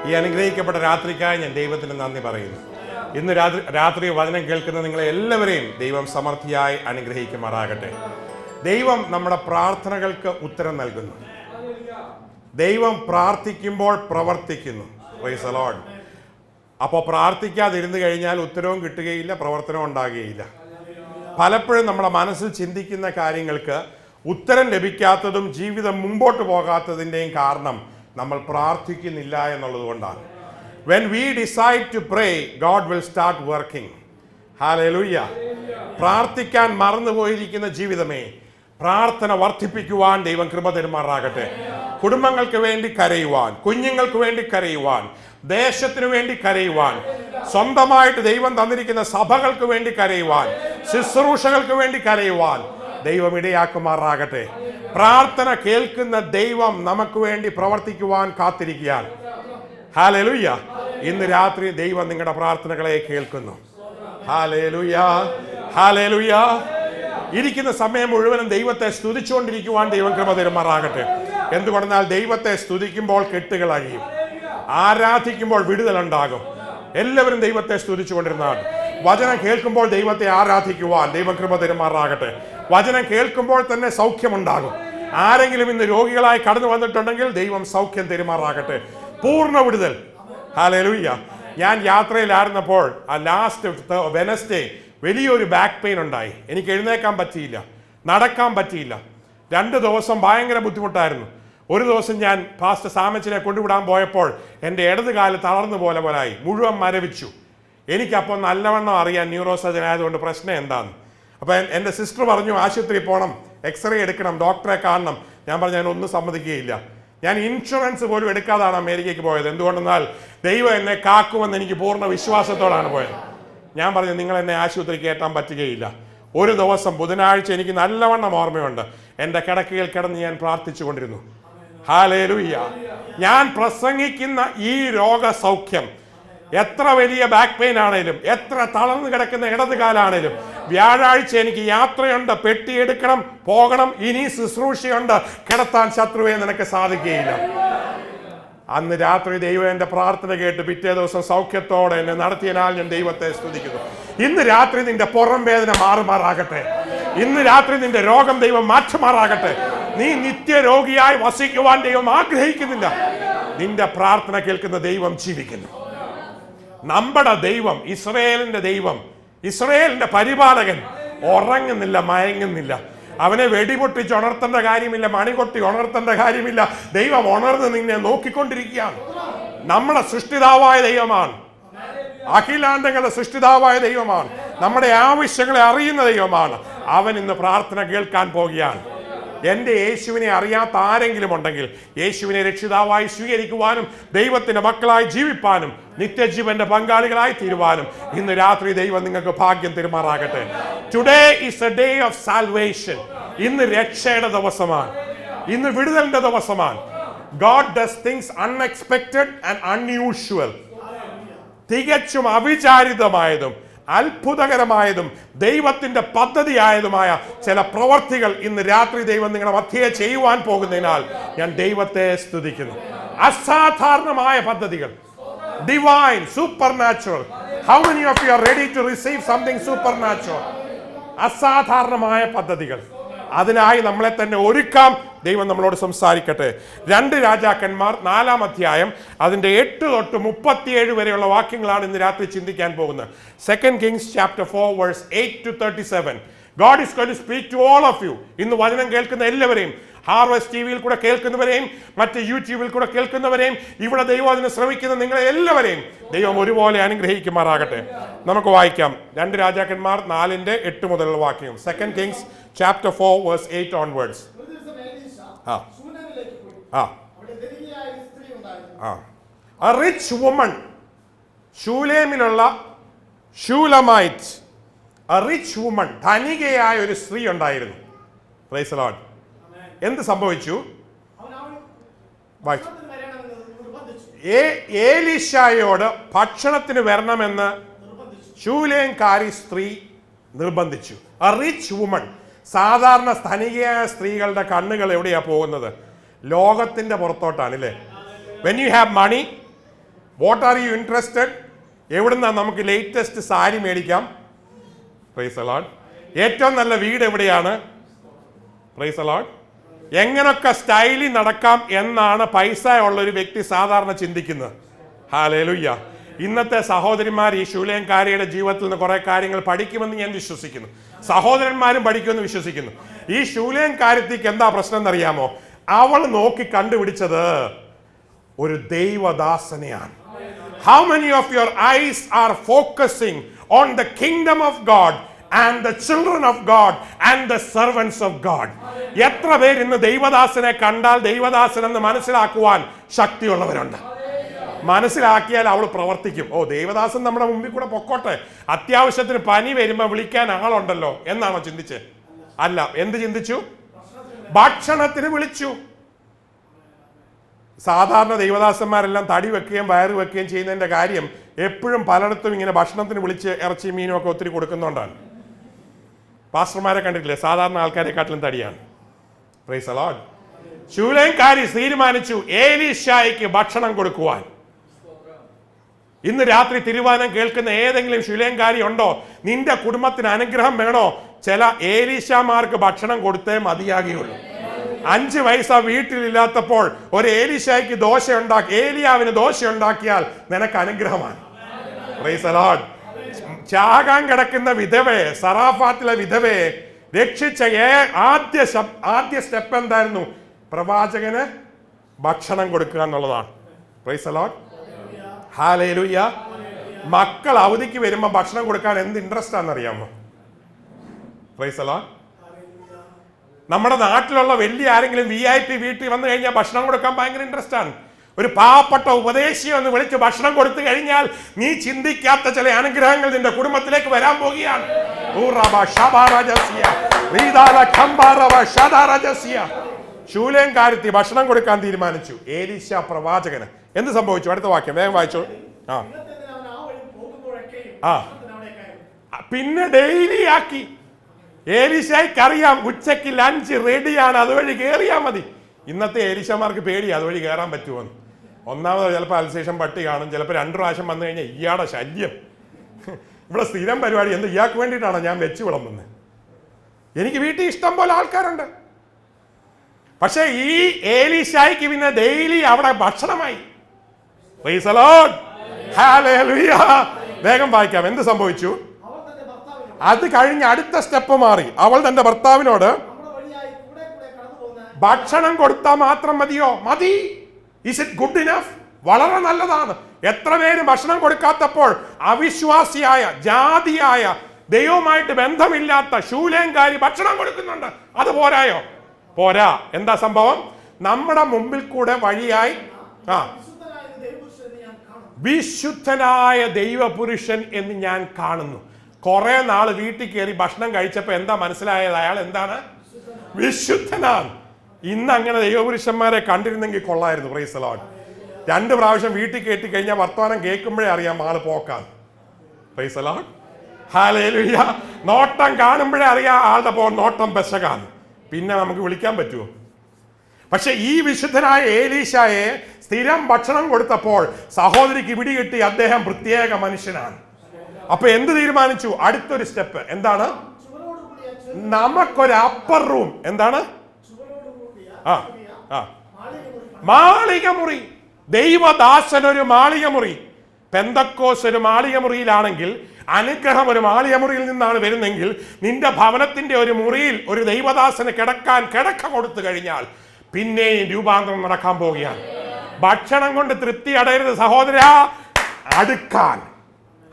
ഈ അനുഗ്രഹിക്കപ്പെട്ട രാത്രിക്കായി ഞാൻ ദൈവത്തിന് നന്ദി പറയുന്നു. ഇന്ന് രാത്രി വചനം കേൾക്കുന്ന നിങ്ങളെ എല്ലാവരെയും ദൈവം സമൃദ്ധിയായി അനുഗ്രഹിക്കുമാറാകട്ടെ. ദൈവം നമ്മുടെ പ്രാർത്ഥനകൾക്ക് ഉത്തരം നൽകുന്നു. ദൈവം പ്രാർത്ഥിക്കുമ്പോൾ പ്രവർത്തിക്കുന്നു. Price the Lord. അപ്പോൾ പ്രാർത്ഥിക്കാതിരുന്നു കഴിഞ്ഞാൽ ഉത്തരവും കിട്ടുകയില്ല, പ്രവർത്തനവും ഉണ്ടാകുകയില്ല. പലപ്പോഴും നമ്മുടെ മനസ്സിൽ ചിന്തിക്കുന്ന കാര്യങ്ങൾക്ക് ഉത്തരം ലഭിക്കാത്തതും ജീവിതം മുമ്പോട്ട് പോകാത്തതിൻ്റെയും കാരണം നമ്മൾ പ്രാർത്ഥിക്കുന്നില്ല എന്നുള്ളത് കൊണ്ടാണ്. When we decide to pray, God will start working. Hallelujah. പ്രാർത്ഥിക്കാൻ മറന്നുപോയിരിക്കുന്ന ജീവിതമേ, പ്രാർത്ഥന വർദ്ധിപ്പിക്കുവാൻ ദൈവം കൃപ തരുമാറാകട്ടെ. കുടുംബങ്ങൾക്ക് വേണ്ടി കരയുവാൻ, കുഞ്ഞുങ്ങൾക്ക് വേണ്ടി കരയുവാൻ, ദേശത്തിനു വേണ്ടി കരയുവാൻ, സ്വന്തമായിട്ട് ദൈവം തന്നിരിക്കുന്ന സഭകൾക്ക് വേണ്ടി കരയുവാൻ, ശുശ്രൂഷകൾക്ക് വേണ്ടി കരയുവാൻ ദൈവം ഇടയാക്കുമാറാകട്ടെ. പ്രാർത്ഥന കേൾക്കുന്ന ദൈവം നമുക്ക് വേണ്ടി പ്രവർത്തിക്കുവാൻ കാത്തിരിക്കുകയാണ്. ഹല്ലേലൂയ. ഇന്ന് രാത്രി ദൈവം നിങ്ങളുടെ പ്രാർത്ഥനകളെ കേൾക്കുന്നു. Hallelujah, hallelujah. ഇരിക്കുന്ന സമയം മുഴുവനും ദൈവത്തെ സ്തുതിച്ചുകൊണ്ടിരിക്കുവാൻ ദൈവം കൃപ തരുമാറാകട്ടെ. എന്തുകൊണ്ടെന്നാൽ ദൈവത്തെ സ്തുതിക്കുമ്പോൾ കെട്ടുകൾ അഴിയും, ആരാധിക്കുമ്പോൾ വിടുതലുണ്ടാകും. എല്ലാവരും ദൈവത്തെ സ്തുതിച്ചുകൊണ്ടിരുന്നാൽ വചനം കേൾക്കുമ്പോൾ ദൈവത്തെ ആരാധിക്കുവാൻ ദൈവം കൃപ തരുമാറാകട്ടെ. വചനം കേൾക്കുമ്പോൾ തന്നെ സൗഖ്യമുണ്ടാകും. ആരെങ്കിലും ഇന്ന് രോഗികളായി കടന്നു വന്നിട്ടുണ്ടെങ്കിൽ ദൈവം സൗഖ്യം തരുമാറാകട്ടെ. പൂർണ്ണ വിടുതൽ. ഹല്ലേലൂയ. ഞാൻ യാത്രയിലായിരുന്നപ്പോൾ ആ ലാസ്റ്റ് വെനസ്ഡേ വലിയൊരു ബാക്ക് പെയിൻ ഉണ്ടായി. എനിക്ക് എഴുന്നേക്കാൻ പറ്റിയില്ല, നടക്കാൻ പറ്റിയില്ല. 2 ദിവസം ഭയങ്കര ബുദ്ധിമുട്ടായിരുന്നു. ഒരു ദിവസം ഞാൻ പാസ്റ്റർ സാമച്ചിനെ കൊണ്ടുവിടാൻ പോയപ്പോൾ എൻ്റെ ഇടത് കാല് തളർന്നു പോലായി, മുഴുവൻ മരവിച്ചു. എനിക്കപ്പോൾ നല്ലവണ്ണം അറിയാൻ ന്യൂറോ സർജൻ ആയതുകൊണ്ട് പ്രശ്നം എന്താണെന്ന്. അപ്പോൾ എൻ്റെ സിസ്റ്റർ പറഞ്ഞു ആശുപത്രിയിൽ പോകണം, എക്സ്റേ എടുക്കണം, ഡോക്ടറെ കാണണം. ഞാൻ പറഞ്ഞു ഞാനൊന്നും സമ്മതിക്കുകയില്ല. ഞാൻ ഇൻഷുറൻസ് പോലും എടുക്കാതാണ് അമേരിക്കയ്ക്ക് പോയത്. എന്തുകൊണ്ടെന്നാൽ ദൈവം എന്നെ കാക്കുമെന്ന് എനിക്ക് പൂർണ്ണ വിശ്വാസത്തോടാണ് പോയത്. ഞാൻ പറഞ്ഞു നിങ്ങൾ എന്നെ ആശുപത്രി കയറ്റാൻ പറ്റുകയില്ല. ഒരു ദിവസം ബുധനാഴ്ച എനിക്ക് നല്ലവണ്ണം ഓർമ്മയുണ്ട്, എൻ്റെ കിടക്കയിൽ കിടന്ന് ഞാൻ പ്രാർത്ഥിച്ചു കൊണ്ടിരുന്നു. ഹല്ലേലൂയ. ഞാൻ പ്രസംഗിക്കുന്ന ഈ രോഗസൗഖ്യം, എത്ര വലിയ ബാക്ക് പെയിൻ ആണേലും, എത്ര തളർന്നു കിടക്കുന്ന ഇടതുകാലാണേലും, വ്യാഴാഴ്ച എനിക്ക് യാത്രയുണ്ട്, പെട്ടിയെടുക്കണം, പോകണം, ഇനി ശുശ്രൂഷയുണ്ട്, കിടത്താൻ ശത്രുവെ നിനക്ക് സാധിക്കുകയില്ല. അന്ന് രാത്രി ദൈവം എൻ്റെ പ്രാർത്ഥന കേട്ട് പിറ്റേ ദിവസം സൗഖ്യത്തോടെ എന്നെ നടത്തിയതിനാൽ ഞാൻ ദൈവത്തെ സ്തുതിക്കുന്നു. ഇന്ന് രാത്രി നിന്റെ പുറം വേദന മാറുമാറാകട്ടെ. ഇന്ന് രാത്രി നിന്റെ രോഗം ദൈവം മാറ്റുമാറാകട്ടെ. നീ നിത്യരോഗിയായി വസിക്കുവാൻ ദൈവം ആഗ്രഹിക്കുന്നില്ല. നിന്റെ പ്രാർത്ഥന കേൾക്കുന്ന ദൈവം ജീവിക്കുന്നു. നമ്മുടെ ദൈവം, ഇസ്രായേലിന്റെ ദൈവം, ഇസ്രായേലിന്റെ പരിപാലകൻ ഉറങ്ങുന്നില്ല, മയങ്ങുന്നില്ല. അവനെ വെടിപൊട്ടിച്ച് ഉണർത്തേണ്ട കാര്യമില്ല, മണികൊട്ടി ഉണർത്തേണ്ട കാര്യമില്ല. ദൈവം ഉണർന്ന് നിന്നെ നോക്കിക്കൊണ്ടിരിക്കുകയാണ്. നമ്മുടെ സൃഷ്ടിതാവായ ദൈവമാണ്, അഖിലാണ്ടങ്ങളുടെ സൃഷ്ടിതാവായ ദൈവമാണ്, നമ്മുടെ ആവശ്യങ്ങളെ അറിയുന്ന ദൈവമാണ്. അവൻ ഇന്ന് പ്രാർത്ഥന കേൾക്കാൻ പോകുകയാണ്. എൻ്റെ യേശുവിനെ അറിയാത്ത ആരെങ്കിലും ഉണ്ടെങ്കിൽ യേശുവിനെ രക്ഷിതാവായി സ്വീകരിക്കുവാനും ദൈവത്തിന്റെ മക്കളായി ജീവിപ്പാനും നിത്യജീവന്റെ പങ്കാളികളായി തീരുവാനും ഇന്ന് രാത്രി ദൈവം നിങ്ങൾക്ക് ഭാഗ്യം തരുമാറാകട്ടെ. Today is A day of salvation. ഇന്ന് രക്ഷയുടെ ദിവസമാണ്, ഇന്ന് വിടുതലിന്റെ ദിവസമാണ്. God does things unexpected and unusual. തികച്ചും അവിചാരിതമായതും അത്ഭുതകരമായതും ദൈവത്തിന്റെ പദ്ധതിയായതുമായ ചില പ്രവർത്തികൾ ഇന്ന് രാത്രി ദൈവം നിങ്ങളുടെ മധ്യേ ചെയ്യുവാൻ പോകുന്നതിനാൽ ഞാൻ ദൈവത്തെ സ്തുതിക്കുന്നു. അസാധാരണമായ പദ്ധതികൾ, divine, supernatural. How many of you are ready to receive something supernatural? അസാധാരണമായ പദ്ധതികൾ. അതിനായി നമ്മളെ തന്നെ ഒരുക്കാം. ദൈവം നമ്മളോട് സംസാരിക്കട്ടെ. 2 രാജാക്കന്മാർ 4-ാം അധ്യായം അതിന്റെ 8 തൊട്ട് 37 വരെയുള്ള വാക്യങ്ങളാണ് ഇന്ന് രാത്രി ചിന്തിക്കാൻ പോകുന്നത്. 2 Kings chapter 4 verse 8 to 37. God is going to speak to all of you. ഇന്ന് വചനം കേൾക്കുന്ന എല്ലാവരെയും, ഹാർവസ്റ്റ് ടിവിയിൽ കൂടെ കേൾക്കുന്നവരെയും മറ്റ് യൂട്യൂബിൽ കൂടെ കേൾക്കുന്നവരെയും ഇവിടെ ദൈവവചനം ശ്രവിക്കുന്ന നിങ്ങളെ എല്ലാവരെയും ദൈവം ഒരുപോലെ അനുഗ്രഹിക്കുമാറാകട്ടെ. നമുക്ക് വായിക്കാം 2 രാജാക്കന്മാർ 4-ന്റെ 8 മുതലുള്ള വാക്യം. 2 Kings chapter 4 verse 8 onwards. A rich woman, ശൂലേമിലുള്ള ശൂലമൈറ്റ്, a rich woman, ധനികയായ ഒരു സ്ത്രീ ഉണ്ടായിരുന്നു. Praise the Lord. എന്ത് സംഭവിച്ചു? ഏലീശായോട് ഭക്ഷണത്തിന് വരണമെന്ന് ശൂലേംകാരി സ്ത്രീ നിർബന്ധിച്ചു. A rich woman. സാധാരണ ധനികയായ സ്ത്രീകളുടെ കണ്ണുകൾ എവിടെയാ പോകുന്നത്? ലോകത്തിന്റെ പുറത്തോട്ടാണ് അല്ലേ? When you have money, what are you interested? എവിടുന്നാ നമുക്ക് ലേറ്റസ്റ്റ് സാരി മേടിക്കാം? Price the Lord. ഏറ്റവും നല്ല വീട് എവിടെയാണ്? Price the Lord. എങ്ങനൊക്കെ സ്റ്റൈലിൽ നടക്കാം എന്നാണ് പൈസ ഉള്ള ഒരു വ്യക്തി സാധാരണ ചിന്തിക്കുന്നത്. ഹല്ലേലൂയ. ഇന്നത്തെ സഹോദരിമാർ ഈ ശൂലേംകാരിയുടെ ജീവിതത്തിൽ നിന്ന് കുറെ കാര്യങ്ങൾ പഠിക്കുമെന്ന് ഞാൻ വിശ്വസിക്കുന്നു. സഹോദരന്മാരും പഠിക്കുമെന്ന് വിശ്വസിക്കുന്നു. ഈ ശൂലേംകാരിക്ക് എന്താ പ്രശ്നം എന്നറിയാമോ? അവൾ നോക്കി കണ്ടുപിടിച്ചത് ഒരു ദൈവദാസനെയാണ്. How many of your eyes are focusing on the kingdom of God and the children of God and the servants of God? എത്ര പേർ ഇന്ന് ദൈവദാസനെ കണ്ടാൽ ദൈവദാസൻ എന്ന് മനസ്സിലാക്കുവാൻ ശക്തിയുള്ളവരുണ്ട്? മനസ്സിലാക്കിയാൽ അവൾ പ്രവർത്തിക്കും. ഓ, ദേവദാസൻ നമ്മുടെ മുമ്പിൽ കൂടെ പൊക്കോട്ടെ, അത്യാവശ്യത്തിന് പനി വരുമ്പോൾ വിളിക്കാൻ ആളുണ്ടല്ലോ എന്നാണോ ചിന്തിച്ചേ? അല്ല. എന്ത് ചിന്തിച്ചു? ഭക്ഷണത്തിന് വിളിച്ചു. സാധാരണ ദൈവദാസന്മാരെല്ലാം തടി വെക്കുകയും വയറ് വെക്കുകയും ചെയ്യുന്നതിന്റെ കാര്യം എപ്പോഴും പലയിടത്തും ഇങ്ങനെ ഭക്ഷണത്തിന് വിളിച്ച് ഇറച്ചി മീനും ഒക്കെ ഒത്തിരി കൊടുക്കുന്നതുകൊണ്ടാണ്. പാസ്റ്റർമാരെ കണ്ടിട്ടില്ലേ? സാധാരണ ആൾക്കാരെക്കാട്ടിലും തടിയാണ്. Praise the lord. ശൂലേംകാരി തീരുമാനിച്ചു ഏലീശായ്ക്ക് ഭക്ഷണം കൊടുക്കുവാൻ. ഇന്ന് രാത്രി തിരുവചനം കേൾക്കുന്ന ഏതെങ്കിലും ശൂലേംകാരി ഉണ്ടോ? നിന്റെ കുടുംബത്തിന് അനുഗ്രഹം വേണോ? ചില ഏലീശാമാർക്ക് ഭക്ഷണം കൊടുത്തേ മതിയാകുകയുള്ളൂ. 5 പൈസ വീട്ടിലില്ലാത്തപ്പോൾ ഒരു ഏലീശായ്ക്ക് ദോശ ഉണ്ടാക്കി, ഏലിയാവിന് ദോശ ഉണ്ടാക്കിയാൽ നിനക്ക് അനുഗ്രഹമാണ്. Price the Lord. ചാകാൻ കിടക്കുന്ന വിധവയെ, സറാഫാത്തിലെ വിധവയെ രക്ഷിച്ച ആദ്യ സ്റ്റെപ്പ് എന്തായിരുന്നു? പ്രവാചകന് ഭക്ഷണം കൊടുക്കുക എന്നുള്ളതാണ്. Praise the lord. ഹല്ലേലൂയ. മക്കൾ അവധിക്ക് വരുമ്പോൾ ഭക്ഷണം കൊടുക്കാൻ എന്ത് ഇൻട്രസ്റ്റ് ആണെന്നറിയാമോ? Praise the lord. നമ്മുടെ നാട്ടിലുള്ള വലിയ ആരെങ്കിലും VIP വീട്ടിൽ വന്നു കഴിഞ്ഞാൽ ഭക്ഷണം കൊടുക്കാൻ ഭയങ്കര ഇൻട്രസ്റ്റ് ആണ്. ഒരു പാവപ്പെട്ട ഉപദേശിയെ ഒന്ന് വിളിച്ച് ഭക്ഷണം കൊടുത്തു കഴിഞ്ഞാൽ നീ ചിന്തിക്കാത്ത ചില അനുഗ്രഹങ്ങൾ നിന്റെ കുടുംബത്തിലേക്ക് വരാൻ പോകുകയാണ്. ശൂലേംകാരത്തി ഭക്ഷണം കൊടുക്കാൻ തീരുമാനിച്ചു. ഏലീശ പ്രവാചകന് എന്ത് സംഭവിച്ചു? അടുത്ത വാക്യം വേഗം വായിച്ചു. പിന്നെ ഡെയിലി ആക്കി. ഏലീശയ്ക്ക് അറിയാം ഉച്ചയ്ക്ക് ലഞ്ച് റെഡിയാണ്, അതുവഴി കയറിയാൽ മതി. ഇന്നത്തെ ഏലീശമാർക്ക് പേടിയാണ് അതുവഴി കയറാൻ പറ്റുമെന്ന്. ഒന്നാമത് ചിലപ്പോൾ അൽസേഷൻ പട്ടി കാണും, ചിലപ്പോൾ 2 പ്രാവശ്യം വന്നു കഴിഞ്ഞാൽ ഇയാളുടെ ശല്യം. ഇവിടെ സ്ഥിരം പരിപാടി എന്ത്, ഇയാൾക്ക് വേണ്ടിയിട്ടാണോ ഞാൻ വെച്ച് വിളമ്പുന്നത്? എനിക്ക് വീട്ടിൽ ഇഷ്ടം പോലെ ആൾക്കാരുണ്ട്. പക്ഷെ ഈ ഏലീശായ്ക്ക് പിന്നെ ഡെയിലി അവിടെ ഭക്ഷണമായി. Price the lord. ഹല്ലേലൂയ. വേഗം വായിക്കാം. എന്ത് സംഭവിച്ചു? അത് കഴിഞ്ഞ് അടുത്ത സ്റ്റെപ്പ് മാറി. അവൾ തന്റെ ഭർത്താവിനോട് ഭക്ഷണം കൊടുത്താൽ മാത്രം മതിയോ? മതി. Is it good enough? വളരെ നല്ലതാണ്. എത്ര പേര് ഭക്ഷണം കൊടുക്കാത്തപ്പോൾ അവിശ്വാസിയായ, ജാതിയായ, ദൈവവുമായിട്ട് ബന്ധമില്ലാത്ത ശൂലേംകാരി ഭക്ഷണം കൊടുക്കുന്നുണ്ട്. അത് പോരായോ? പോരാ. എന്താ സംഭവം? നമ്മുടെ മുമ്പിൽ കൂടെ വഴിയായി വിശുദ്ധനായ ദൈവപുരുഷൻ എന്ന് ഞാൻ കാണുന്നു. കുറെ നാൾ വീട്ടിൽ കയറി ഭക്ഷണം കഴിച്ചപ്പോ എന്താ മനസ്സിലായത്? അയാൾ എന്താണ്? വിശുദ്ധനാണ്. ഇന്ന് അങ്ങനെ ദൈവപുരുഷന്മാരെ കണ്ടിരുന്നെങ്കിൽ കൊള്ളായിരുന്നു. Price the Lord. 2 പ്രാവശ്യം വീട്ടിൽ കയറ്റി കഴിഞ്ഞാൽ വർത്തമാനം കേൾക്കുമ്പോഴേ അറിയാം ആള് പോക്കാണ്. Price the lord. ഹല്ലേലൂയ. നോട്ടം കാണുമ്പോഴേ അറിയാം ആളുടെ നോട്ടം പെശകാണ്. പിന്നെ നമുക്ക് വിളിക്കാൻ പറ്റുമോ? പക്ഷെ ഈ വിശുദ്ധനായ ഏലീശായെ സ്ഥിരം ഭക്ഷണം കൊടുത്തപ്പോൾ സഹോദരിക്ക് പിടികിട്ടി അദ്ദേഹം പ്രത്യേക മനുഷ്യനാണ്. അപ്പൊ എന്ത് തീരുമാനിച്ചു? അടുത്തൊരു സ്റ്റെപ്പ് എന്താണ്? നമുക്കൊരു അപ്പർ റൂം. എന്താണ്? മാളിക മുറി. ദൈവദാസൻ ഒരു മാളിക മുറി. പെന്തക്കോസ് ഒരു മാളിക മുറിയിലാണെങ്കിൽ, അനുഗ്രഹം ഒരു മാളിക മുറിയിൽ നിന്നാണ് വരുന്നെങ്കിൽ, നിന്റെ ഭവനത്തിന്റെ ഒരു മുറിയിൽ ഒരു ദൈവദാസന് കിടക്കാൻ കിടക്ക കൊടുത്തു കഴിഞ്ഞാൽ പിന്നെയും രൂപാന്തരം നടക്കാൻ പോവുകയാണ്. ഭക്ഷണം കൊണ്ട് തൃപ്തി അടയരുത് സഹോദരാ, അടുക്കാൻ.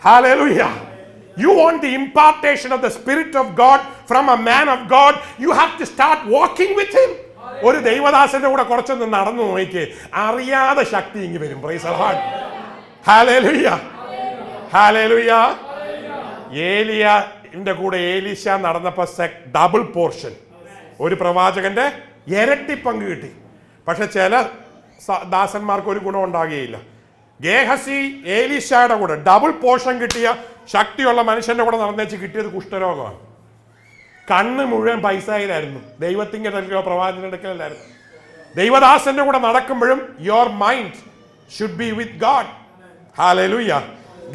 Hallelujah. You want the impartation of the Spirit of God from a man of God, you have to start walking with him. ഒരു ദൈവദാസന്റെ കൂടെ കുറച്ചൊന്ന് നടന്നു നോക്കി, അറിയാതെ ശക്തി ഇങ്ങി വരും. Praise the Lord. Hallelujah. Hallelujah. ഏലിയാന്റെ കൂടെ ഏലീശ നടന്നപ്പോ ഡബിൾ പോർഷൻ, ഒരു പ്രവാചകന്റെ ഇരട്ടി പങ്ക് കിട്ടി. പക്ഷെ ചില ദാസന്മാർക്ക് ഒരു ഗുണം ഉണ്ടാകുകയില്ല. ഗേഹസി ഏലീശയുടെ കൂടെ ഡബിൾ പോർഷൻ കിട്ടിയ ശക്തിയുള്ള മനുഷ്യന്റെ കൂടെ നടന്നേച്ച് കിട്ടിയത് കുഷ്ഠരോഗമാണ്. കണ്ണ് മുഴുവൻ പൈസയിലായിരുന്നു, ദൈവത്തിന്റെ അടുക്കലോ പ്രവാചകന്റെ അടുക്കലായിരുന്നു. ദൈവദാസന്റെ കൂടെ നടക്കുമ്പോഴും your mind should be with God. Hallelujah.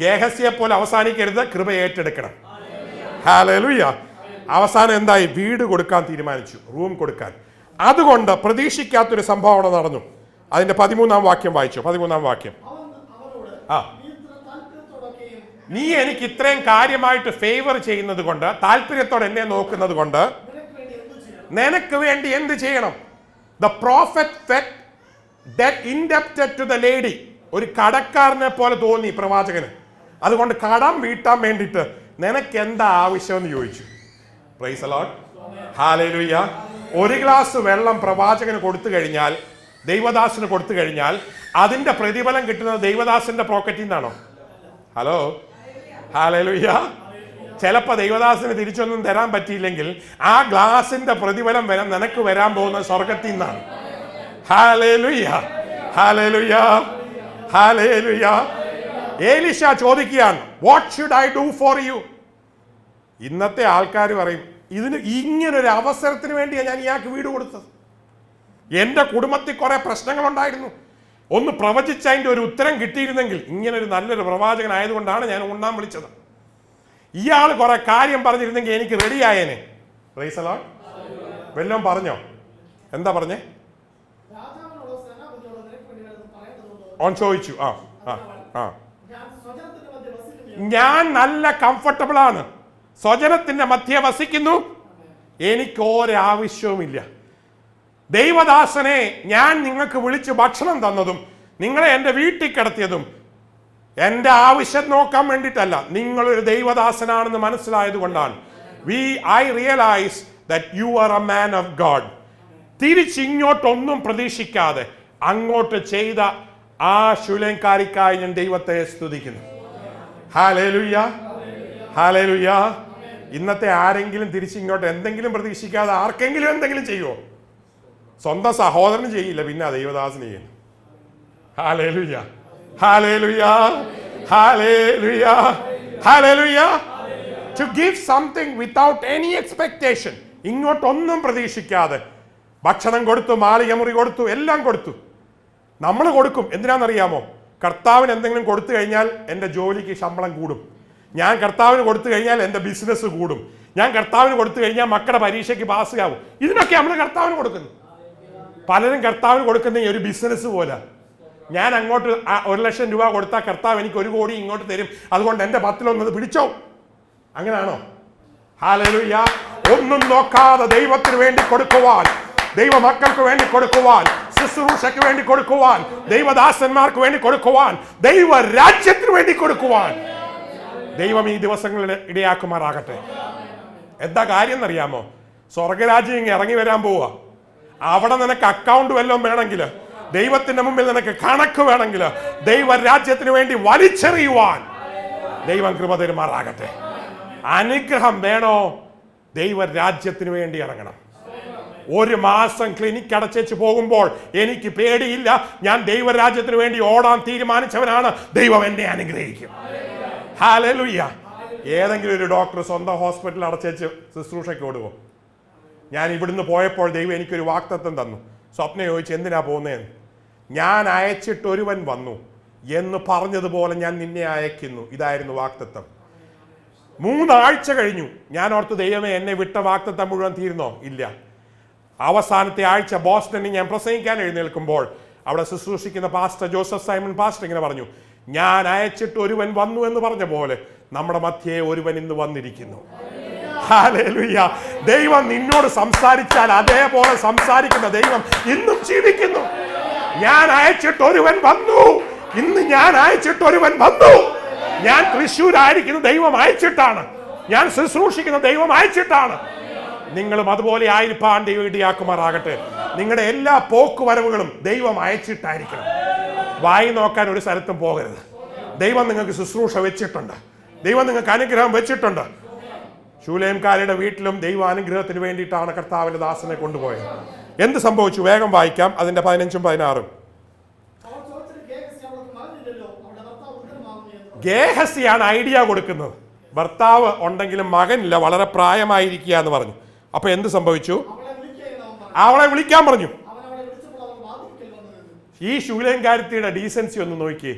ഗേഹസിയെ പോലെ അവസാനിക്കരുത്, കൃപ ഏറ്റെടുക്കണം. ഹല്ലേലൂയ. അവസാനം എന്തായി? വീട് കൊടുക്കാൻ തീരുമാനിച്ചു, റൂം കൊടുക്കാൻ. അതുകൊണ്ട് പ്രതീക്ഷിക്കാത്തൊരു സംഭവം അവിടെ നടന്നു. അതിന്റെ 13-ാം വാക്യം വായിച്ചു. 13-ാം വാക്യം. ആ, നീ എനിക്ക് ഇത്രയും കാര്യമായിട്ട് ഫേവർ ചെയ്യുന്നത് കൊണ്ട്, താല്പര്യത്തോടെ എന്നെ നോക്കുന്നത് കൊണ്ട് നിനക്ക് വേണ്ടി എന്ത് ചെയ്യണം? The prophet felt that indebted to the lady. ഒരു കടക്കാരനെ പോലെ തോന്നി പ്രവാചകന്. അതുകൊണ്ട് കടം വീട്ടാൻ വേണ്ടിയിട്ട് നിനക്ക് എന്താ ആവശ്യം എന്ന് ചോദിച്ചു. Price the lord. ഹല്ലേലൂയ. ഒരു ഗ്ലാസ് വെള്ളം പ്രവാചകന് കൊടുത്തു കഴിഞ്ഞാൽ, ദൈവദാസന് കൊടുത്തു കഴിഞ്ഞാൽ അതിന്റെ പ്രതിഫലം കിട്ടുന്നത് ദൈവദാസന്റെ പോക്കറ്റിൽ നിന്നാണോ? Hello, hallelujah. ചിലപ്പോൾ ദൈവദാസന് തിരിച്ചൊന്നും തരാൻ പറ്റിയില്ലെങ്കിൽ ആ ഗ്ലാസിന്റെ പ്രതിഫലം നിനക്ക് വരാൻ പോകുന്ന സ്വർഗത്തിൽ നിന്നാണ്. Hallelujah, hallelujah, hallelujah. എലീശ ചോദിക്കുകയാണ്, what should I do for you? ഇന്നത്തെ ആൾക്കാർ പറയും, ഇതിന് ഇങ്ങനൊരു അവസരത്തിന് വേണ്ടിയാണ് ഞാൻ ഇയാൾക്ക് വീട് കൊടുത്തത്. എൻ്റെ കുടുംബത്തിൽ കുറെ പ്രശ്നങ്ങളുണ്ടായിരുന്നു, ഒന്ന് പ്രവചിച്ച് അതിൻ്റെ ഒരു ഉത്തരം കിട്ടിയിരുന്നെങ്കിൽ, ഇങ്ങനൊരു നല്ലൊരു പ്രവാചകനായതുകൊണ്ടാണ് ഞാൻ ഉണ്ണാൻ വിളിച്ചത്. ഇയാൾ കുറെ കാര്യം പറഞ്ഞിരുന്നെങ്കിൽ എനിക്ക് റെഡിയായേനെ. Price the Lord. വല്ലതും പറഞ്ഞോ? എന്താ പറഞ്ഞേ? ഓൻ ചോദിച്ചു. ഞാൻ നല്ല കംഫർട്ടബിൾ ആണ്, സ്വജനത്തിന്റെ മധ്യ വസിക്കുന്നു, എനിക്ക് ഒരാവശ്യവുമില്ല. ദൈവദാസനെ ഞാൻ നിങ്ങൾക്ക് വിളിച്ച് ഭക്ഷണം തന്നതും നിങ്ങളെ എൻ്റെ വീട്ടിൽ കിടത്തിയതും എൻ്റെ ആവശ്യം നോക്കാൻ വേണ്ടിയിട്ടല്ല, നിങ്ങളൊരു ദൈവദാസനാണെന്ന് മനസ്സിലായത് കൊണ്ടാണ്. I realise that you are a man of God. തിരിച്ചിങ്ങോട്ടൊന്നും പ്രതീക്ഷിക്കാതെ അങ്ങോട്ട് ചെയ്ത ആ ശൂലേംകാരിക്കായി ഞാൻ ദൈവത്തെ സ്തുതിക്കുന്നു. Hallelujah, hallelujah. ഇന്നത്തെ ആരെങ്കിലും തിരിച്ചിങ്ങോട്ട് എന്തെങ്കിലും പ്രതീക്ഷിക്കാതെ ആർക്കെങ്കിലും എന്തെങ്കിലും ചെയ്യുമോ? സ്വന്തം സഹോദരന് ചെയ്യില്ല, പിന്നെ ദൈവദാസന് ചെയ്യുന്നു. Hallelujah, hallelujah, hallelujah, hallelujah. To give something without any expectation. ഇങ്ങോട്ടൊന്നും പ്രതീക്ഷിക്കാതെ ഭക്ഷണം കൊടുത്തു, മാളിക മുറി കൊടുത്തു, എല്ലാം കൊടുത്തു. നമ്മൾ കൊടുക്കും. എന്തിനാണെന്നറിയാമോ? കർത്താവിന് എന്തെങ്കിലും കൊടുത്തു കഴിഞ്ഞാൽ എൻ്റെ ജോലിക്ക് ശമ്പളം കൂടും. ഞാൻ കർത്താവിന് കൊടുത്തു കഴിഞ്ഞാൽ എൻ്റെ ബിസിനസ് കൂടും. ഞാൻ കർത്താവിന് കൊടുത്തു കഴിഞ്ഞാൽ മക്കളുടെ പരീക്ഷയ്ക്ക് പാസ്സാവും. ഇതിനൊക്കെ നമ്മൾ കർത്താവിന് കൊടുക്കുന്നു. പലരും കർത്താവിന് കൊടുക്കുന്ന ഒരു ബിസിനസ് പോലെ. ഞാൻ അങ്ങോട്ട് 1,00,000 രൂപ കൊടുത്താൽ കർത്താവ് എനിക്ക് 1 കോടി ഇങ്ങോട്ട് തരും, അതുകൊണ്ട് എൻ്റെ 10-1 പിടിച്ചോ. അങ്ങനെയാണോ? ഹല്ലേലൂയ. ഒന്നും നോക്കാതെ ദൈവത്തിന് വേണ്ടി കൊടുക്കുവാൻ, ദൈവമക്കൾക്ക് വേണ്ടി കൊടുക്കുവാൻ, ശുശ്രൂഷയ്ക്ക് വേണ്ടി കൊടുക്കുവാൻ, ദൈവദാസന്മാർക്ക് വേണ്ടി കൊടുക്കുവാൻ, ദൈവ രാജ്യത്തിന് വേണ്ടി കൊടുക്കുവാൻ ദൈവം ഈ ദിവസങ്ങളിൽ ഇടയാക്കുമാറാകട്ടെ. എന്താ കാര്യം എന്നറിയാമോ? സ്വർഗരാജ്യം ഇങ്ങനെ ഇറങ്ങി വരാൻ പോവുക. അവിടെ നിനക്ക് അക്കൗണ്ട് വല്ലതും വേണമെങ്കിൽ, ദൈവത്തിന്റെ മുമ്പിൽ നിനക്ക് കണക്ക് വേണമെങ്കിൽ, ദൈവരാജ്യത്തിന് വേണ്ടി വലിച്ചെറിയുവാൻ ദൈവം കൃപ തരുമാറാകട്ടെ. അനുഗ്രഹം വേണോ? ദൈവരാജ്യത്തിന് വേണ്ടി ഇറങ്ങണം. 1 മാസം ക്ലിനിക്ക് അടച്ചു പോകുമ്പോൾ എനിക്ക് പേടിയില്ല, ഞാൻ ദൈവരാജ്യത്തിന് വേണ്ടി ഓടാൻ തീരുമാനിച്ചവനാണ്. ദൈവം എന്നെ അനുഗ്രഹിക്കും. ഹല്ലേലൂയ. ഏതെങ്കിലും ഒരു ഡോക്ടർ സ്വന്തം ഹോസ്പിറ്റൽ അടച്ചു ശുശ്രൂഷയ്ക്ക് ഓടുമോ? ഞാൻ ഇവിടുന്ന് പോയപ്പോൾ ദൈവം എനിക്കൊരു വാഗ്ദത്തം തന്നു. സ്വപ്നം ചോദിച്ചു, എന്തിനാ പോകുന്നതെന്ന്. ഞാൻ അയച്ചിട്ട് ഒരുവൻ വന്നു എന്ന് പറഞ്ഞതുപോലെ ഞാൻ നിന്നെ അയക്കുന്നു. ഇതായിരുന്നു വാഗ്ദത്തം. 3 ആഴ്ച കഴിഞ്ഞു. ഞാൻ ഓർത്തു, ദൈവമേ, എന്നെ വിട്ട വാഗ്ദത്തം മുഴുവൻ തീർന്നോ? ഇല്ല. അവസാനത്തെ ആഴ്ച ബോസ്റ്റണിൽ ഞാൻ പ്രസംഗിക്കാൻ എഴുന്നേൽക്കുമ്പോൾ അവിടെ ശുശ്രൂഷിക്കുന്ന പാസ്റ്റർ ജോസഫ് സൈമൺ പാസ്റ്റർ ഇങ്ങനെ പറഞ്ഞു, ഞാൻ അയച്ചിട്ട് ഒരുവൻ വന്നു എന്ന് പറഞ്ഞ പോലെ നമ്മുടെ മധ്യേ ഒരുവൻ ഇന്ന് വന്നിരിക്കുന്നു. ഹല്ലേലൂയ. ദൈവം നിന്നോട് സംസാരിച്ചാൽ അതേപോലെ സംസാരിക്കുന്ന ദൈവം ഇന്നും ജീവിക്കുന്നു. ഞാൻ അയച്ചിട്ട് ഒരുവൻ വന്നു. ഇന്ന് ഞാൻ അയച്ചിട്ട് ഒരുവൻ വന്നു. ഞാൻ തൃശ്ശൂരായിരിക്കുന്ന ദൈവം അയച്ചിട്ടാണ്. ഞാൻ ശുശ്രൂഷിക്കുന്ന ദൈവം അയച്ചിട്ടാണ്. നിങ്ങളും അതുപോലെ ആയിരിക്കാൻ ദൈവം ഇടയാക്കുമാറാകട്ടെ. നിങ്ങളുടെ എല്ലാ പോക്കുവരവുകളും ദൈവം അയച്ചിട്ടായിരിക്കണം. വായി നോക്കാൻ ഒരു സ്ഥലത്തും പോകരുത്. ദൈവം നിങ്ങൾക്ക് ശുശ്രൂഷ വെച്ചിട്ടുണ്ട്. ദൈവം നിങ്ങൾക്ക് അനുഗ്രഹം വെച്ചിട്ടുണ്ട്. ശൂലേംകാരുടെ വീട്ടിലും ദൈവ അനുഗ്രഹത്തിന് വേണ്ടിയിട്ടാണ് കർത്താവിന്റെ ദാസനെ കൊണ്ടുപോയത്. എന്ത് സംഭവിച്ചു? വേഗം വായിക്കാം. അതിന്റെ 15ഉം 16ഉം. ഗേഹസിയാണ് ഐഡിയ കൊടുക്കുന്നത്. ഭർത്താവ് ഉണ്ടെങ്കിലും മകനില്ല, വളരെ പ്രായമായിരിക്കുക എന്ന് പറഞ്ഞു. അപ്പൊ എന്ത് സംഭവിച്ചു? അവളെ വിളിക്കാൻ പറഞ്ഞു. ഈ ശൂലേംകാരത്തിയുടെ ഡീസൻസി ഒന്ന് നോക്കിയേ.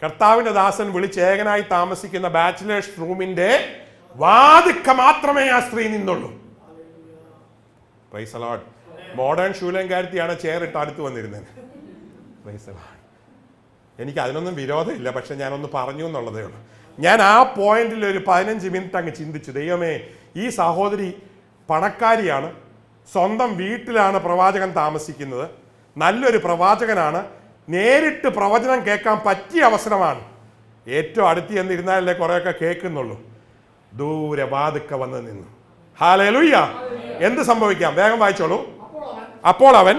കർത്താവിന്റെ ദാസൻ വിളിച്ച് ഏകനായി താമസിക്കുന്ന ബാച്ചിലേഴ്സ് റൂമിന്റെ വാതിക്ക മാത്രമേ ആ സ്ത്രീ നിന്നുള്ളൂ. Praise the lord. മോഡേൺ ശൂലങ്കാരത്തിയാണ് ചെയറിട്ട് അടുത്ത് വന്നിരുന്നത്. Praise the lord. എനിക്ക് അതിനൊന്നും വിരോധമില്ല, പക്ഷെ ഞാനൊന്ന് പറഞ്ഞു എന്നുള്ളതേ ഉള്ളൂ. ഞാൻ ആ പോയിന്റിൽ ഒരു 15 മിനിറ്റ് അങ്ങ് ചിന്തിച്ചു, ദൈവമേ, ഈ സഹോദരി പണക്കാരിയാണ്, സ്വന്തം വീട്ടിലാണ് പ്രവാചകൻ താമസിക്കുന്നത്, നല്ലൊരു പ്രവാചകനാണ്, നേരിട്ട് പ്രവചനം കേൾക്കാൻ പറ്റിയ അവസരമാണ്. ഏറ്റവും അടുത്ത് ചെന്നിരുന്നാലല്ലേ കുറേയൊക്കെ കേൾക്കുന്നുള്ളൂ. ദൂരെ വാതുക്ക വന്ന് നിന്നു. ഹല്ലേലൂയ. എന്ത് സംഭവിക്കാം? വേഗം വായിച്ചോളൂ. അപ്പോൾ അവൻ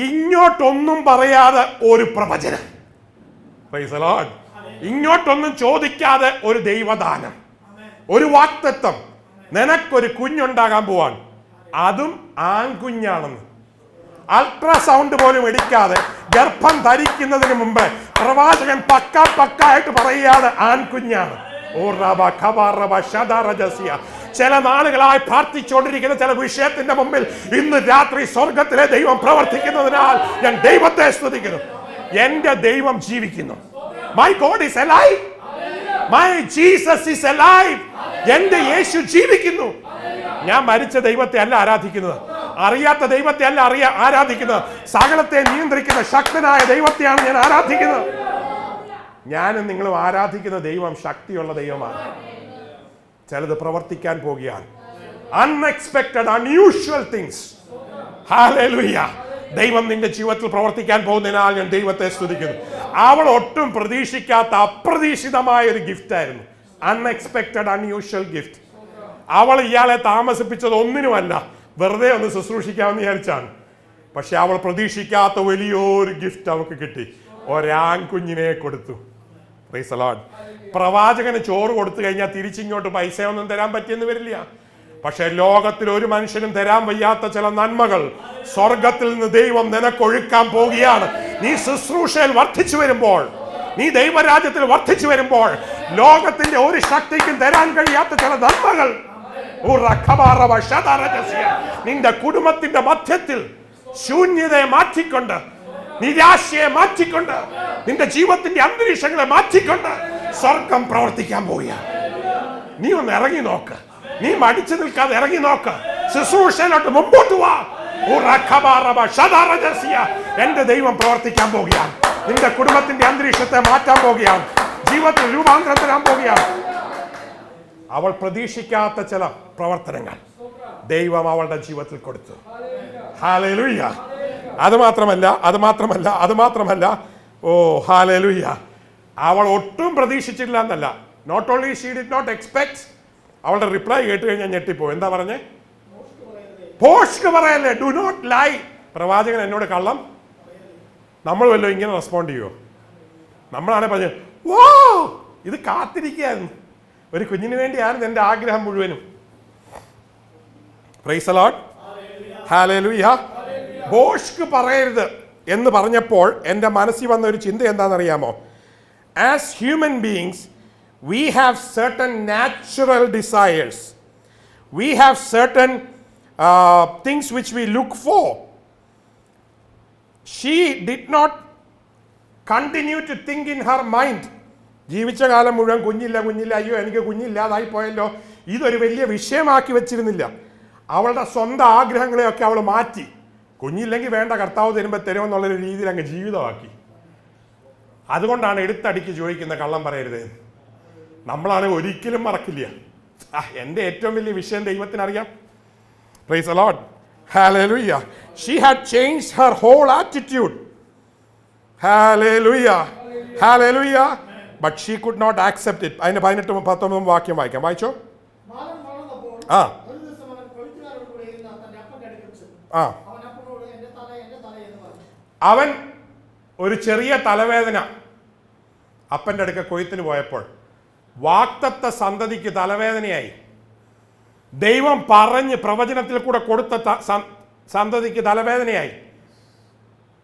ഇങ്ങോട്ടൊന്നും പറയാതെ ഒരു പ്രവചനം. Praise the lord. ഇങ്ങോട്ടൊന്നും ചോദിക്കാതെ ഒരു ദൈവദാനം, ഒരു വാഗ്ദത്തം. നിനക്കൊരു കുഞ്ഞുണ്ടാകാൻ പോവാൻ, അതും ആൺകുഞ്ഞാണെന്ന്. അൾട്രാസൗണ്ട് പോലും എടുക്കാതെ ഗർഭം ധരിക്കുന്നതിന് മുമ്പ് പ്രവാചകൻ പക്കായിട്ട് പറയുകയാണ്, ആൺകുഞ്ഞാണ്. ചില നാളുകളായി പ്രാർത്ഥിച്ചുകൊണ്ടിരിക്കുന്ന ചില വിഷയത്തിന്റെ മുമ്പിൽ ഇന്ന് രാത്രി സ്വർഗത്തിലെ ദൈവം പ്രവർത്തിക്കുന്നതിനാൽ ഞാൻ ദൈവത്തെ സ്തുതിക്കുന്നു. എന്റെ ദൈവം ജീവിക്കുന്നു. My God is alive. My Jesus is alive. എന്റെ യേശു ജീവിക്കുന്നു. ഞാൻ മരിച്ച ദൈവത്തെ അല്ല ആരാധിക്കുന്നത്, അറിയാത്ത ദൈവത്തെ അല്ല ആരാധിക്കുന്നത്, സകലത്തെ നിയന്ത്രിക്കുന്ന ശക്തനായ ദൈവത്തെയാണ് ഞാൻ ആരാധിക്കുന്നത്. ഞാനും നിങ്ങളും ആരാധിക്കുന്ന ദൈവം ശക്തിയുള്ള ദൈവമാണ്. ചിലത് പ്രവർത്തിക്കാൻ പോകുകയാണ്. Unexpected, unusual things. ഹല്ലേലൂയ. ദൈവം നിന്റെ ജീവിതത്തിൽ പ്രവർത്തിക്കാൻ പോകുന്നതിനാൽ ഞാൻ ദൈവത്തെ സ്തുതിക്കുന്നു. അവൾ ഒട്ടും പ്രതീക്ഷിക്കാത്ത അപ്രതീക്ഷിതമായ ഒരു ഗിഫ്റ്റ് ആയിരുന്നു. Unexpected, unusual gift. അവൾ ഇയാളെ താമസിപ്പിച്ചത് ഒന്നിനുമല്ല, വെറുതെ ഒന്ന് ശുശ്രൂഷിക്കാമെന്ന് വിചാരിച്ചാണ്. പക്ഷെ അവൾ പ്രതീക്ഷിക്കാത്ത വലിയൊരു ഗിഫ്റ്റ് അവൾക്ക് കിട്ടി. ഒരാൺകുഞ്ഞിനെ കൊടുത്തു. Price the Lord. പ്രവാചകന് ചോറ് കൊടുത്തു കഴിഞ്ഞാൽ തിരിച്ചിങ്ങോട്ട് പൈസയൊന്നും തരാൻ പറ്റിയെന്ന് വരില്ല. പക്ഷെ ലോകത്തിൽ ഒരു മനുഷ്യനും തരാൻ വയ്യാത്ത ചില നന്മകൾ സ്വർഗത്തിൽ നിന്ന് ദൈവം നിനക്കൊഴുക്കാൻ പോകുകയാണ്. നീ ശുശ്രൂഷയിൽ വർദ്ധിച്ചു വരുമ്പോൾ, നീ ദൈവരാജ്യത്തിൽ വർദ്ധിച്ചു വരുമ്പോൾ, ലോകത്തിന്റെ ഒരു ശക്തിക്കും തരാൻ കഴിയാത്ത ചില നന്മകൾ നിന്റെ കുടുംബത്തിന്റെ മധ്യത്തിൽ ശൂന്യതയെ മാറ്റിക്കൊണ്ട്, നിരാശയെ മാറ്റിക്കൊണ്ട്, നിന്റെ ജീവിതത്തിന്റെ അന്തരീക്ഷങ്ങളെ മാറ്റിക്കൊണ്ട് സ്വർഗം പ്രവർത്തിക്കാൻ പോവുകയാണ്. നീ ഒന്ന് ഇറങ്ങി നോക്ക്. നീ മടിച്ചു നിൽക്കാതെ ഇറങ്ങി നോക്ക്. ശുശ്രൂഷയിലോട്ട് മുമ്പോട്ട് വാ. എന്റെ ദൈവം പ്രവർത്തിക്കാൻ പോവുകയാണ്. നിന്റെ കുടുംബത്തിന്റെ അന്തരീക്ഷത്തെ മാറ്റാൻ പോവുകയാണ്. ജീവിതത്തിൽ രൂപാന്തരം തരാൻ പോവുകയാണ്. അവൾ പ്രതീക്ഷിക്കാത്ത ചില പ്രവർത്തനങ്ങൾ ദൈവം അവളുടെ ജീവിതത്തിൽ കൊടുത്തു. ഹല്ലേലൂയ. അത് മാത്രമല്ല ഓ ഹല്ലേലൂയ, അവൾ ഒട്ടും പ്രതീക്ഷിച്ചില്ല എന്നല്ല. Not only she did not expect. അവളുടെ റിപ്ലൈ കേട്ട് കഴിഞ്ഞാൽ ഞെട്ടിപ്പോ. എന്താ പറഞ്ഞേ? ഭോഷ്ക് പറയല്ലേ, ഡു നോട്ട് ലൈ. പ്രവാചകൻ എന്നോട് കള്ളം. നമ്മൾ വല്ലോ ഇങ്ങനെ റെസ്പോണ്ട് ചെയ്യുമോ? നമ്മളാണെ പറഞ്ഞു, ഓ ഇത് കാത്തിരിക്കുകയായിരുന്നു, ഒരു കുഞ്ഞിന് വേണ്ടിയാണ് എൻ്റെ ആഗ്രഹം മുഴുവനും. Price the lord. ഹല്ലേലൂയ. ഭോഷ്ക് പറയരുത് എന്ന് പറഞ്ഞപ്പോൾ എൻ്റെ മനസ്സിൽ വന്ന ഒരു ചിന്ത എന്താണെന്നറിയാമോ? As human beings we have certain natural desires. We have certain things which we look for. She did not continue to think in her mind. ജീവിച്ച കാലം മുഴുവൻ കുഞ്ഞില്ല, അയ്യോ എനിക്ക് കുഞ്ഞില്ലാതായി പോയല്ലോ, ഇതൊരു വലിയ വിഷയമാക്കി വെച്ചിരുന്നില്ല. അവളുടെ സ്വന്തം ആഗ്രഹങ്ങളെയൊക്കെ അവൾ മാറ്റി. കുഞ്ഞില്ലെങ്കിൽ വേണ്ട, കർത്താവ് തരുമ്പോൾ തരുമെന്നുള്ളൊരു രീതിയിൽ അങ്ങ് ജീവിതമാക്കി. അതുകൊണ്ടാണ് എടുത്തടിക്ക് ചോദിക്കുന്ന കള്ളം പറയരുത്. നമ്മളാണെങ്കിൽ ഒരിക്കലും മറക്കില്ല. എൻ്റെ ഏറ്റവും വലിയ വിഷയം ദൈവത്തിനറിയാം. Praise the lord. Hallelujah. She had changed her whole attitude. Hallelujah. Hallelujah. But she could not accept it. അതിന്റെ 18-19 വാക്യം വായിക്കാം. വായിച്ചോ. അവൻ ഒരു ചെറിയ തലവേദന അപ്പൻ്റെ അടുക്ക കൊയ്ത്തിന് പോയപ്പോൾ വാഗ്ദത്ത സന്തതിക്ക് തലവേദനയായി. ദൈവം പറഞ്ഞ് പ്രവചനത്തിൽ കൂടെ കൊടുത്ത സന്തതിക്ക് തലവേദനയായി.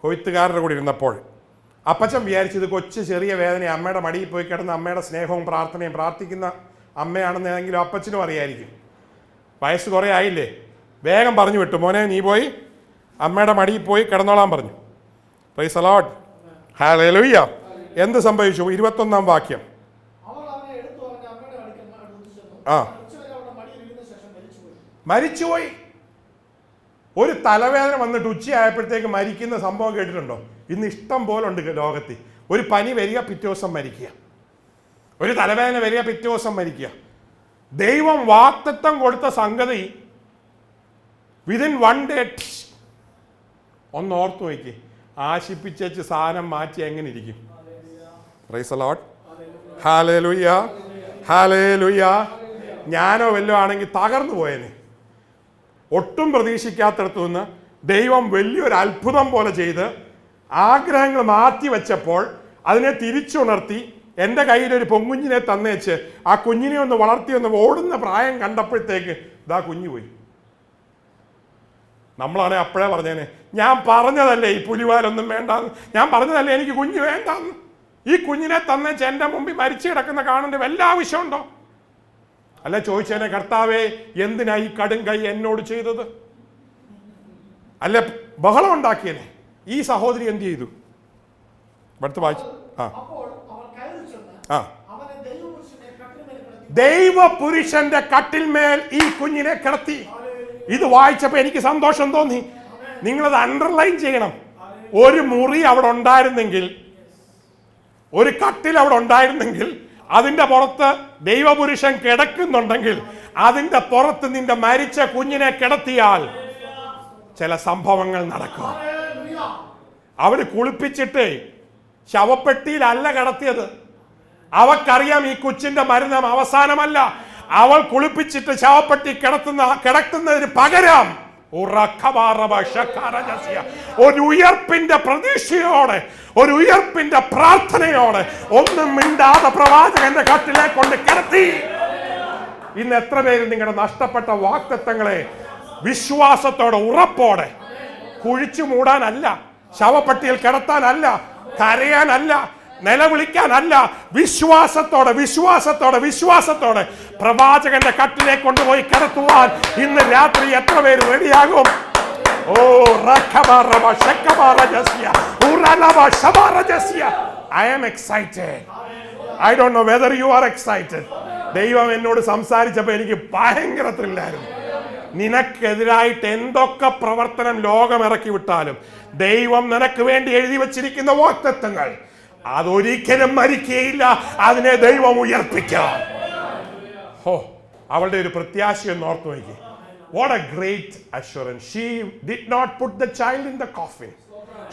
കൊയ്ത്തുകാരുടെ കൂടെ ഇരുന്നപ്പോൾ അപ്പച്ചൻ വിചാരിച്ചു ഇത് കൊച്ചു ചെറിയ വേദന, അമ്മയുടെ മടിയിൽ പോയി കിടന്ന് അമ്മയുടെ സ്നേഹവും പ്രാർത്ഥനയും പ്രാർത്ഥിക്കുന്ന അമ്മയാണെന്നെങ്കിലും അപ്പച്ചനും അറിയായിരിക്കും. വയസ്സ് കുറേ ആയില്ലേ, വേഗം പറഞ്ഞു വിട്ടു, മോനെ നീ പോയി അമ്മയുടെ മടിയിൽ പോയി കിടന്നോളാൻ പറഞ്ഞു. Price the lord. ഹല്ലേലൂയ. എന്ത് സംഭവിച്ചു? 21 വാക്യം. ആ, മരിച്ചുപോയി. ഒരു തലവേദന വന്നിട്ട് ഉച്ചയായപ്പോഴത്തേക്ക് മരിക്കുന്ന സംഭവം കേട്ടിട്ടുണ്ടോ? ഇന്ന് ഇഷ്ടം പോലെ ഉണ്ട് ലോകത്തിൽ. ഒരു പനി വരിക, പിറ്റേ ദിവസം മരിക്കുക. ഒരു തലവേദന വരിക, പിറ്റേ ദിവസം മരിക്കുക. ദൈവം വാഗ്ദത്തം കൊടുത്ത സംഗതി വിതിൻ 1 day ഒന്ന് ഓർത്തു നോക്കി. ആശിപ്പിച്ചു സാധനം മാറ്റി എങ്ങനെ ഇരിക്കും? Price the lord. Hallelujah, hallelujah. ഞാനോ വല്ലതും ആണെങ്കിൽ തകർന്നു പോയേനെ. ഒട്ടും പ്രതീക്ഷിക്കാത്തടത്തു നിന്ന് ദൈവം വലിയൊരു അത്ഭുതം പോലെ ചെയ്ത് ആഗ്രഹങ്ങൾ മാറ്റി വെച്ചപ്പോൾ അതിനെ തിരിച്ചുണർത്തി എൻ്റെ കയ്യിലൊരു പൊങ്കുഞ്ഞിനെ തന്നേച്ച് ആ കുഞ്ഞിനെ ഒന്ന് വളർത്തി ഒന്ന് ഓടുന്ന പ്രായം കണ്ടപ്പോഴത്തേക്ക് ഇതാ കുഞ്ഞു പോയി. നമ്മളാണെ അപ്പോഴേ പറഞ്ഞേനെ, ഞാൻ പറഞ്ഞതല്ലേ ഈ പുലിവാലൊന്നും വേണ്ടാന്ന്, ഞാൻ പറഞ്ഞതല്ലേ എനിക്ക് കുഞ്ഞ് വേണ്ടാന്ന്. ഈ കുഞ്ഞിനെ തന്നേച്ച് എൻ്റെ മുമ്പിൽ മരിച്ചു കിടക്കുന്ന കാണേണ്ട വല്ല ആവശ്യമുണ്ടോ? അല്ല ചോദിച്ചേനെ, കർത്താവേ എന്തിനാ ഈ കടും കൈ എന്നോട് ചെയ്തത്? അല്ല ബഹളം ഉണ്ടാക്കിയനെ. ഈ സഹോദരി എന്ത് ചെയ്തു? അടുത്ത് വായിച്ചു. ദൈവപുരുഷന്റെ കട്ടിൽമേൽ ഈ കുഞ്ഞിനെ കിടത്തി. ഇത് വായിച്ചപ്പോ എനിക്ക് സന്തോഷം തോന്നി. നിങ്ങളത് അണ്ടർലൈൻ ചെയ്യണം. ഒരു മുറി അവിടെ ഉണ്ടായിരുന്നെങ്കിൽ, ഒരു കട്ടിൽ അവിടെ ഉണ്ടായിരുന്നെങ്കിൽ, അതിന്റെ പുറത്ത് ദൈവപുരുഷൻ കിടക്കുന്നുണ്ടെങ്കിൽ, അതിന്റെ പുറത്ത് നിന്റെ മരിച്ച കുഞ്ഞിനെ കിടത്തിയാൽ ചില സംഭവങ്ങൾ നടക്കും. അവര് കുളിപ്പിച്ചിട്ട് ശവപ്പെട്ടിയിലല്ല കിടത്തിയത്. അവക്കറിയാം ഈ കൊച്ചിന്റെ മരണം അവസാനമല്ല. അവൾ കുളിപ്പിച്ചിട്ട് ശവപ്പെട്ടി കിടത്തുന്നതിന് പകരം ഒരു ഉയർപ്പിന്റെ പ്രതീക്ഷയോടെ, ഒരു ഉയർപ്പിന്റെ പ്രാർത്ഥനയോടെ ഒന്നും മിണ്ടാതെ പ്രവാചകന്റെ കട്ടിലെ കൊണ്ട് കിടത്തി. ഇന്ന് എത്ര പേര് നിങ്ങളുടെ നഷ്ടപ്പെട്ട വാഗ്ദത്തങ്ങളെ വിശ്വാസത്തോടെ, ഉറപ്പോടെ, കുഴിച്ചു മൂടാനല്ല, ശവപ്പെട്ടിയിൽ കിടത്താനല്ല, കരയാനല്ല, നിലവിളിക്കാനല്ല, വിശ്വാസത്തോടെ വിശ്വാസത്തോടെ വിശ്വാസത്തോടെ പ്രവാചകന്റെ കട്ടിലെ കൊണ്ടുപോയി കിടത്തുവാൻ ഇന്ന് രാത്രി എത്ര പേര് റെഡിയാകും? ഓ I am excited. I don't know whether you are excited. ദൈവം എന്നോട് സംസാരിച്ചപ്പോൾ എനിക്ക് ഭയങ്കര ത്രില്ലായിരുന്നു. നിനക്കെതിരായിട്ട് എന്തൊക്കെ പ്രവർത്തനം ലോകം ഇറക്കി വിട്ടാലും ദൈവം നിനക്ക് വേണ്ടി എഴുതി വച്ചിരിക്കുന്ന വാഗ്ദത്തങ്ങൾ അതൊരിക്കലും മരിക്കുകയില്ല. അതിനെ ദൈവം ഉയർപ്പിക്കാം. അവളുടെ ഒരു പ്രത്യാശയെന്ന് ഓർത്തു നോക്കി. What a great assurance. She did not put the child in the coffin.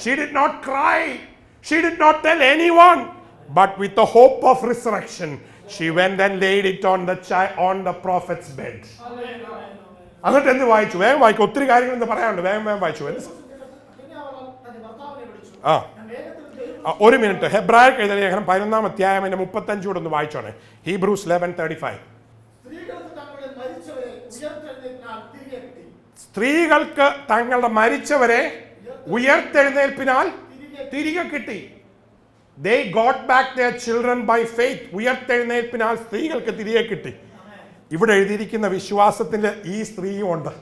She did not cry. She did not tell anyone. But with the hope of resurrection, she went and laid it on the prophet's bed. എന്നിട്ട് എന്ത് വായിച്ചു? വേഗം വായിക്കും. ഒത്തിരി കാര്യങ്ങൾ എന്താ പറയാനുണ്ട്. വേഗം വായിച്ചു. ഒരു മിനിറ്റ്. ഹെബ്രായർക്ക് എഴുതിയ ലേഖനം 11 അധ്യായം 35 കൂടെ ഒന്ന് വായിച്ചോണേ. ഹീബ്രൂസ് 11:35. സ്ത്രീകൾക്ക് തങ്ങളുടെ മരിച്ചവരെ ഉയർത്തെഴുന്നേൽപ്പിനാൽ തിരികെ കിട്ടി. They got back their children by faith. ഉയർത്തെഴുന്നേൽപ്പിനാൽ സ്ത്രീകൾക്ക് തിരികെ കിട്ടി. ഇവിടെ എഴുതിയിരിക്കുന്ന വിശ്വാസത്തിന്റെ ഈ സ്ത്രീയും ഉണ്ട്,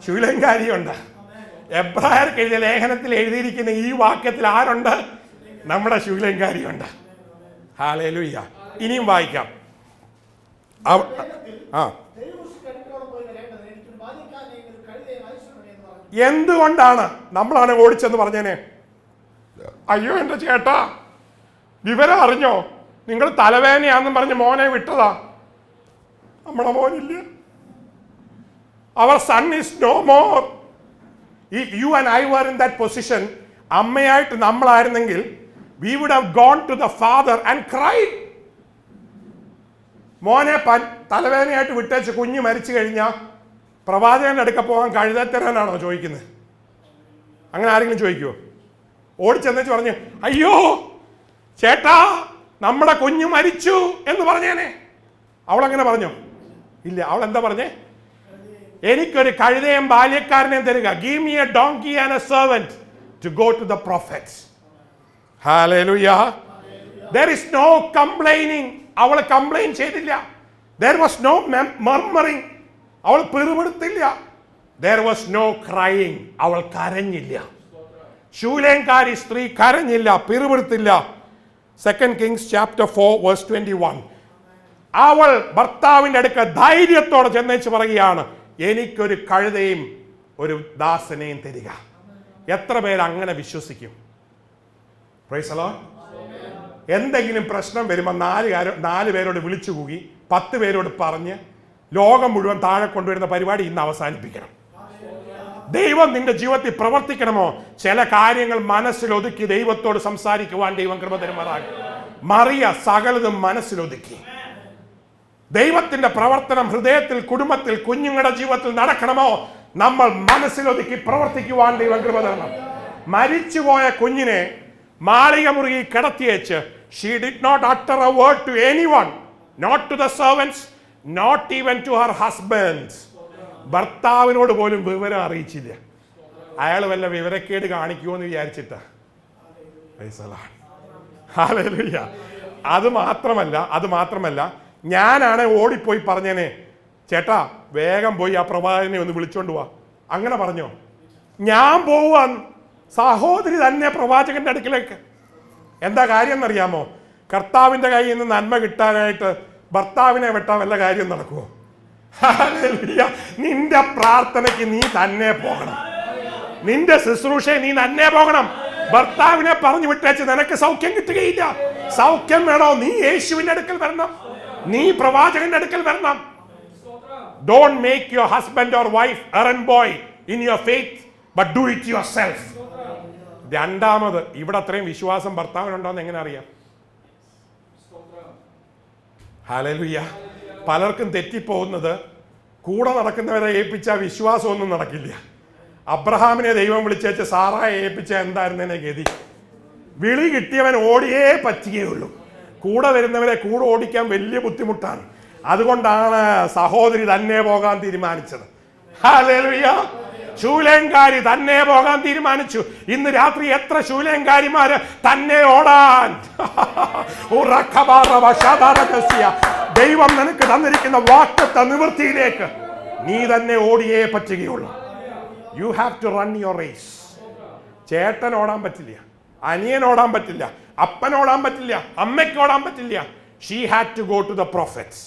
ശൂലങ്കാരിയുണ്ട്. എബ്രായർക്ക് എഴുതിയ ലേഖനത്തിൽ എഴുതിയിരിക്കുന്ന ഈ വാക്യത്തിൽ ആരുണ്ട്? നമ്മുടെ ശൂലങ്കാരിയുണ്ട്. ഹല്ലേലൂയ. ഇനിയും വായിക്കാം. എന്തുകൊണ്ടാണ്? നമ്മളാണ് ഓടിച്ചെന്ന് പറഞ്ഞേനെ, അയ്യോ എൻ്റെ ചേട്ടാ വിവരം അറിഞ്ഞോ, നിങ്ങൾ തലവേദനയാണെന്നും പറഞ്ഞ് മോനെ വിട്ടതാ. നമ്മുടെ മോനില്ല. Our son is no more. If you and I were in that position, അമ്മയായിട്ട് നമ്മളായിരുന്നെങ്കിൽ we would have gone to the father and cried. മോനെ തലവേദനയായിട്ട് വിട്ടേച്ച് കുഞ്ഞ് മരിച്ചു കഴിഞ്ഞാൽ പ്രവാചകന്റെ അടുക്ക പോകാൻ കഴുതത്തരാനാണോ ചോദിക്കുന്നത്? അങ്ങനെ ആരെങ്കിലും ചോദിക്കുമോ? ഓടിച്ചെന്നു പറഞ്ഞു, അയ്യോ ചേട്ടാ നമ്മുടെ കുഞ്ഞ് മരിച്ചു എന്ന് പറഞ്ഞേനെ. അവളങ്ങനെ പറഞ്ഞോ? ഇല്ല. അവൾ എന്താ പറഞ്ഞേ? എനിക്കൊരു കഴുതയും ബാല്യക്കാരനെയും തരിക. Give me a donkey and a servant to go to the prophets. Hallelujah. There is no complaining. അവൾ കംപ്ലൈൻ ചെയ്തില്ല. There was no murmuring. അവൾ പിറുപിടുത്തില്ല. There was no crying. അവൾ കരഞ്ഞില്ല. ശൂലേംകാരി സ്ത്രീ കരഞ്ഞില്ല, പിറുപിറുത്തില്ല. 2 Kings chapter 4 verse 21. അവൾ ഭർത്താവിൻ്റെ അടുക്ക ധൈര്യത്തോടെ ചെന്നേച്ച് പറയുകയാണ്, എനിക്കൊരു കഴുതയും ഒരു ദാസനെയും തരിക. എത്ര പേര് അങ്ങനെ വിശ്വസിക്കും? Price the Lord. എന്തെങ്കിലും പ്രശ്നം വരുമ്പോൾ 4 പേരോട് വിളിച്ചു കൂകി 10 പേരോട് പറഞ്ഞ് ലോകം മുഴുവൻ താഴെ കൊണ്ടുവരുന്ന പരിപാടി ഇന്ന് അവസാനിപ്പിക്കണം. ദൈവം നിന്റെ ജീവിതത്തിൽ പ്രവർത്തിക്കണമോ? ചില കാര്യങ്ങൾ മനസ്സിലൊതുക്കി ദൈവത്തോട് സംസാരിക്കുവാൻ ദൈവം കൃപ തരുമാറാകും. മറിയ സകലതും മനസ്സിലൊതുക്കി. ദൈവത്തിന്റെ പ്രവർത്തനം ഹൃദയത്തിൽ, കുടുംബത്തിൽ, കുഞ്ഞുങ്ങളുടെ ജീവിതത്തിൽ നടക്കണമോ? നമ്മൾ മനസ്സിലൊതുക്കി പ്രവർത്തിക്കുവാൻ ദൈവം കൃപ തരണം. മരിച്ചുപോയ കുഞ്ഞിനെ മാളിക മുറിയിൽ കിടത്തിയേച്ച് she did not utter a word to anyone, not to the servants, not even to her husbands. ഭർത്താവിനോട് പോലും വിവരം അറിയിച്ചില്ല. അയാൾ വല്ല വിവരക്കേട് കാണിക്കുമോ എന്ന് വിചാരിച്ചിട്ടാ. ഹല്ലേലൂയ. അത് മാത്രമല്ല ഞാനാണ് ഓടിപ്പോയി പറഞ്ഞേനെ, ചേട്ടാ വേഗം പോയി ആ പ്രവാചകനെ ഒന്ന് വിളിച്ചോണ്ട് പോവാ. അങ്ങനെ പറഞ്ഞോ? ഞാൻ പോവാൻ സഹോദരി തന്നെ പ്രവാചകന്റെ അടുക്കിലേക്ക്. എന്താ കാര്യം എന്നറിയാമോ? കർത്താവിന്റെ കയ്യിൽ നിന്ന് നന്മ കിട്ടാനായിട്ട് ഭർത്താവിനെ വെട്ടാൻ വല്ല കാര്യം നടക്കുമോ? നിന്റെ പ്രാർത്ഥനയ്ക്ക് നീ തന്നെ പോകണം. നിന്റെ ശുശ്രൂഷയെ നീ തന്നെ പോകണം. ഭർത്താവിനെ പറഞ്ഞു വിട്ടേച്ച് നിനക്ക് സൗഖ്യം കിട്ടുകയില്ല. സൗഖ്യം വേണോ? നീ യേശുവിന്റെ അടുക്കൽ വരണം, നീ പ്രവാചകന്റെ അടുക്കൽ വരണം. Don't make your husband or wife errand boy in your faith, but do it yourself. രണ്ടാമത്, ഇവിടെ അത്രയും വിശ്വാസം ഭർത്താവിനുണ്ടോന്ന് എങ്ങനെ അറിയാം? ഹല്ലേലൂയ. പലർക്കും തെറ്റിപ്പോകുന്നത്, കൂടെ നടക്കുന്നവരെ ഏൽപ്പിച്ച വിശ്വാസമൊന്നും നടക്കില്ല. അബ്രഹാമിനെ ദൈവം വിളിച്ചേച്ച് സാറായെ ഏൽപ്പിച്ച എന്തായിരുന്നതിനെ ഗതി? വിളി കിട്ടിയവൻ ഓടിയേ പറ്റുകയുള്ളൂ. കൂടെ വരുന്നവരെ കൂടെ ഓടിക്കാൻ വലിയ ബുദ്ധിമുട്ടാണ്. അതുകൊണ്ടാണ് സഹോദരി തന്നെ പോകാൻ തീരുമാനിച്ചത്. ഹല്ലേലൂയ. ശൂലേംകാരി തന്നെ പോകാൻ തീരുമാനിച്ചു. ഇന്ന് രാത്രി എത്ര ശൂലേംകാരിമാര് തന്നെ ഓടാൻ. ദൈവം നിനക്ക് തന്നിരിക്കുന്ന വാഗ്ദത്ത നിവൃത്തിയിലേക്ക് നീ തന്നെ ഓടിയേ പറ്റുകയുള്ളൂ. You have to run your race. ചേട്ടൻ ഓടാൻ പറ്റില്ല, അനിയൻ ഓടാൻ പറ്റില്ല, അപ്പൻ ഓടാൻ പറ്റില്ല, അമ്മയ്ക്ക് ഓടാൻ പറ്റില്ല. She had to go to the prophets.